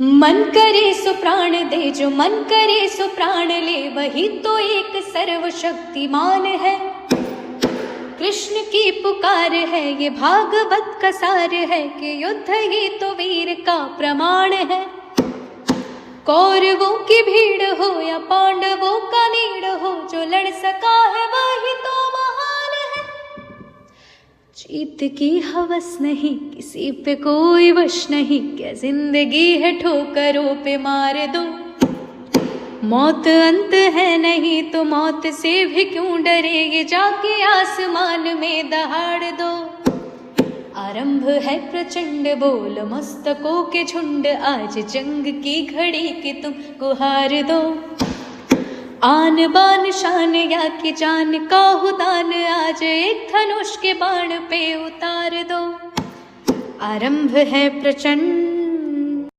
मन करे सो प्राण दे, जो मन करे सो प्राण ले, वही तो एक सर्वशक्तिमान है। कृष्ण की पुकार है, ये भागवत का सार है, कि युद्ध ही तो वीर का प्रमाण है। कौरवों की भीड़ हो या पांडवों का नीड़ हो, जो लड़ सका है वही तो महान है। जीत की हवस नहीं, किसी पे कोई वश नहीं, क्या जिंदगी है ठोकरों पे मार दो। मौत अंत है नहीं तो मौत से भी क्यों डरे, ये जाके आसमान में दहाड़ दो। आरंभ है प्रचंड बोल मस्तकों के झुंड, आज जंग की घड़ी की तुम गुहार दो। आन बान शान या कि जान का हो दान, आज एक धनुष के बाण पे उतार दो। आरंभ है प्रचंड